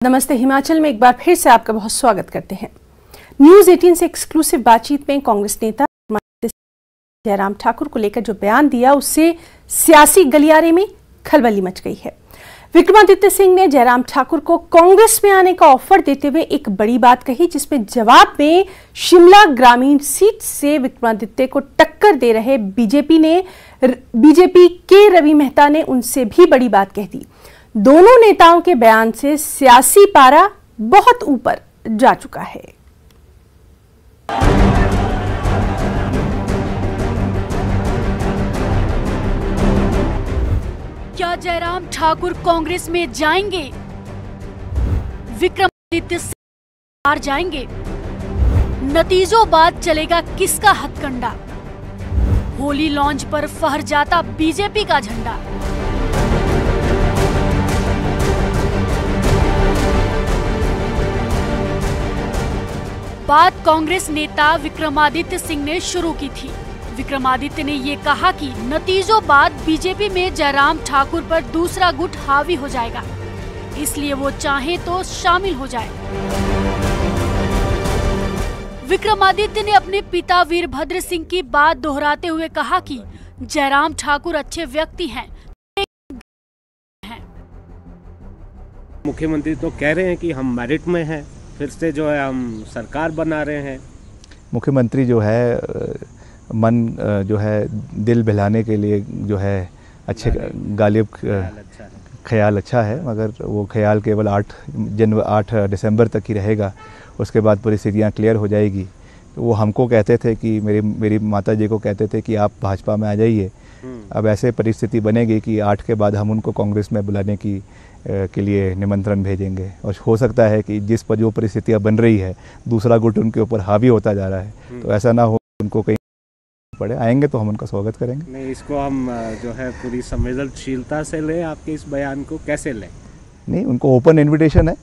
नमस्ते। हिमाचल में एक बार फिर से आपका बहुत स्वागत करते हैं। न्यूज़ 18 से एक्सक्लूसिव बातचीत में कांग्रेस नेता जयराम ठाकुर को लेकर जो बयान दिया उससे सियासी गलियारे में खलबली मच गई है। विक्रमादित्य सिंह ने जयराम ठाकुर को कांग्रेस में आने का ऑफर देते हुए एक बड़ी बात कही, जिसमें जवाब में शिमला ग्रामीण सीट से विक्रमादित्य को टक्कर दे रहे बीजेपी के रवि मेहता ने उनसे भी बड़ी बात कह दी। दोनों नेताओं के बयान से सियासी पारा बहुत ऊपर जा चुका है। क्या जयराम ठाकुर कांग्रेस में जाएंगे? विक्रमादित्य सिंह हार जाएंगे? नतीजों बाद चलेगा किसका हथकंडा? होली लॉन्च पर फहर जाता बीजेपी का झंडा। बात कांग्रेस नेता विक्रमादित्य सिंह ने शुरू की थी। विक्रमादित्य ने ये कहा कि नतीजों बाद बीजेपी में जयराम ठाकुर पर दूसरा गुट हावी हो जाएगा, इसलिए वो चाहे तो शामिल हो जाए। विक्रमादित्य ने अपने पिता वीरभद्र सिंह की बात दोहराते हुए कहा कि जयराम ठाकुर अच्छे व्यक्ति हैं। मुख्यमंत्री तो कह रहे हैं कि हम मेरिट में हैं, फिर से जो है हम सरकार बना रहे हैं। मुख्यमंत्री जो है मन जो है दिल बहलाने के लिए जो है अच्छे गालिब ख्याल अच्छा है, मगर वो ख्याल केवल 8 दिसंबर तक ही रहेगा। उसके बाद परिस्थितियाँ क्लियर हो जाएगी। वो हमको कहते थे कि मेरी माता जी को कहते थे कि आप भाजपा में आ जाइए। अब ऐसे परिस्थिति बनेगी कि 8 के बाद हम उनको कांग्रेस में बुलाने के लिए निमंत्रण भेजेंगे, और हो सकता है कि जिस पर जो परिस्थितियाँ बन रही है दूसरा गुट उनके ऊपर हावी होता जा रहा है, तो ऐसा ना हो उनको कहीं पड़े। आएंगे तो हम उनका स्वागत करेंगे। नहीं, इसको हम जो है पूरी संवेदनशीलता से लें, आपके इस बयान को कैसे लें? नहीं, उनको ओपन इन्विटेशन है,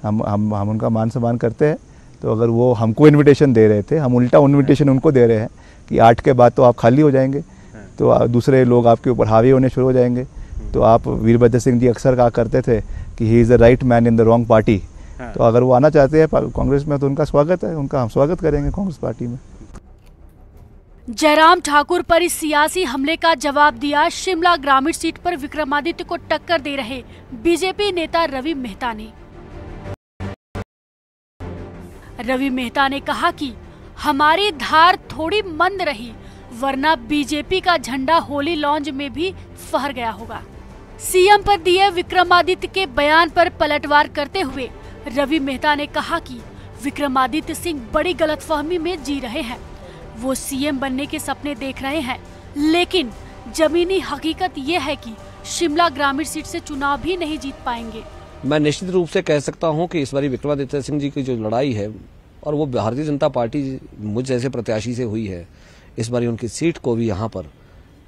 हम उनका मान सम्मान करते हैं। तो अगर वो हमको इन्विटेशन दे रहे थे, हम उल्टा इन्विटेशन उनको दे रहे हैं कि 8 के बाद तो आप खाली हो जाएंगे, तो दूसरे लोग आपके ऊपर हावी होने शुरू हो जाएंगे। तो आप वीरभद्र सिंह जी अक्सर कहा करते थे कि he is the right man in the wrong party. तो अगर वो आना चाहते हैं कांग्रेस में तो उनका स्वागत है, उनका हम स्वागत करेंगे कांग्रेस पार्टी में। जयराम ठाकुर पर इस सियासी हमले का जवाब दिया शिमला ग्रामीण सीट पर विक्रमादित्य को टक्कर दे रहे बीजेपी नेता रवि मेहता ने। रवि मेहता ने कहा कि हमारी धार थोड़ी मंद रही, वरना बीजेपी का झंडा होली लॉन्च में भी फहर गया होगा। सीएम पर दिए विक्रमादित्य के बयान पर पलटवार करते हुए रवि मेहता ने कहा कि विक्रमादित्य सिंह बड़ी गलतफहमी में जी रहे हैं। वो सीएम बनने के सपने देख रहे हैं, लेकिन जमीनी हकीकत ये है कि शिमला ग्रामीण सीट से चुनाव भी नहीं जीत पाएंगे। मैं निश्चित रूप से कह सकता हूं कि इस बार विक्रमादित्य सिंह जी की जो लड़ाई है, और वो भारतीय जनता पार्टी मुझ जैसे प्रत्याशी से हुई है, इस बार उनकी सीट को भी यहाँ पर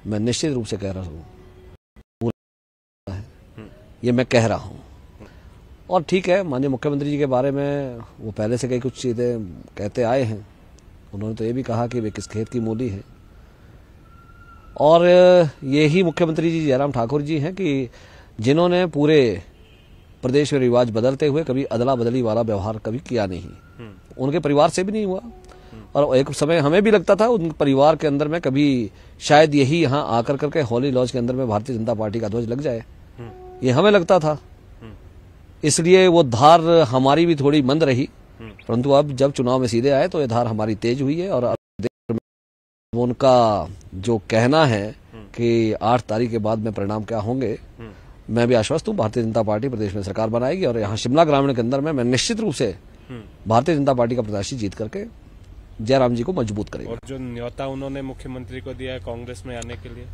मैं निश्चित रूप से कह रहा हूँ, ये मैं कह रहा हूँ। और ठीक है, माननीय मुख्यमंत्री जी के बारे में वो पहले से कई कुछ चीजें कहते आए हैं। उन्होंने तो ये भी कहा कि वे किस खेत की मूली है, और यही मुख्यमंत्री जी जयराम ठाकुर जी हैं कि जिन्होंने पूरे प्रदेश में रिवाज बदलते हुए कभी अदला बदली वाला व्यवहार कभी किया नहीं। उनके परिवार से भी नहीं हुआ, और एक समय हमें भी लगता था उन परिवार के अंदर में कभी शायद यही यहाँ आकर करके होली लॉन्च के अंदर में भारतीय जनता पार्टी का ध्वज लग जाए, ये हमें लगता था। इसलिए वो धार हमारी भी थोड़ी मंद रही, परंतु अब जब चुनाव में सीधे आए तो ये धार हमारी तेज हुई है। और अब उनका जो कहना है कि 8 तारीख के बाद में परिणाम क्या होंगे, मैं भी आश्वस्त हूँ भारतीय जनता पार्टी प्रदेश में सरकार बनाएगी, और यहाँ शिमला ग्रामीण के अंदर में मैं निश्चित रूप से भारतीय जनता पार्टी का प्रत्याशी जीत करके जयराम जी को मजबूत करेगा। और जो न्योता उन्होंने मुख्यमंत्री को दिया है कांग्रेस में आने के लिए,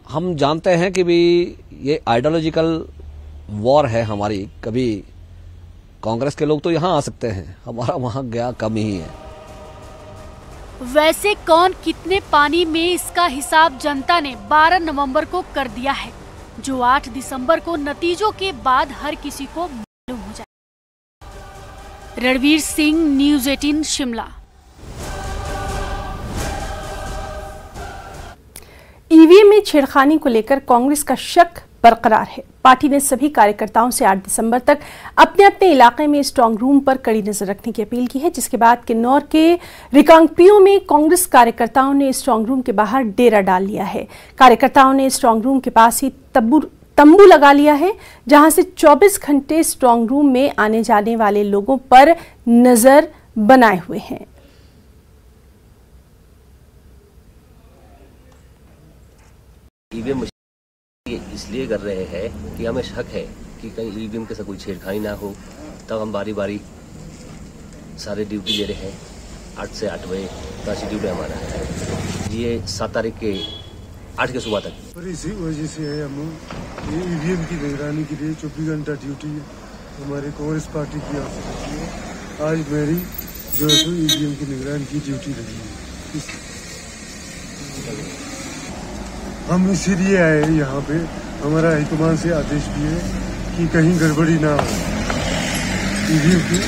हम जानते हैं कि भी ये आइडियोलॉजिकल वॉर है हमारी। कभी कांग्रेस के लोग तो यहाँ आ सकते हैं, हमारा वहाँ गया कम ही है। वैसे कौन कितने पानी में, इसका हिसाब जनता ने 12 नवंबर को कर दिया है, जो 8 दिसंबर को नतीजों के बाद हर किसी को मालूम हो जाए। रणवीर सिंह, न्यूज़ 18 शिमला। ईवीएम में छेड़खानी को लेकर कांग्रेस का शक बरकरार है। पार्टी ने सभी कार्यकर्ताओं से 8 दिसंबर तक अपने अपने इलाके में स्ट्रांग रूम पर कड़ी नजर रखने की अपील की है, जिसके बाद किन्नौर के रिकांगपिओ में कांग्रेस कार्यकर्ताओं ने स्ट्रांग रूम के बाहर डेरा डाल लिया है। कार्यकर्ताओं ने स्ट्रांग रूम के पास ही तंबू लगा लिया है, जहां से 24 घंटे स्ट्रांग रूम में आने जाने वाले लोगों पर नजर बनाए हुए हैं। ईवीएम इसलिए कर रहे हैं कि हमें शक है कि कहीं ईवीएम के साथ कोई छेड़खानी ना हो, तब हम बारी बारी सारे ड्यूटी दे रहे हैं। 8 से 8 बजे का शेड्यूल है हमारा, ये 7 तारीख के 8 के सुबह तक। और इसी वजह से है हम ईवीएम की निगरानी के लिए 24 घंटा ड्यूटी हमारे कांग्रेस पार्टी की ओर से रहती है। आज मेरी जो है ईवीएम की निगरानी की ड्यूटी लगी है। हम इसीलिए आए यहाँ पे, हमारा हाईकमान से आदेश भी है कि कहीं गड़बड़ी ना हो ईवीएम की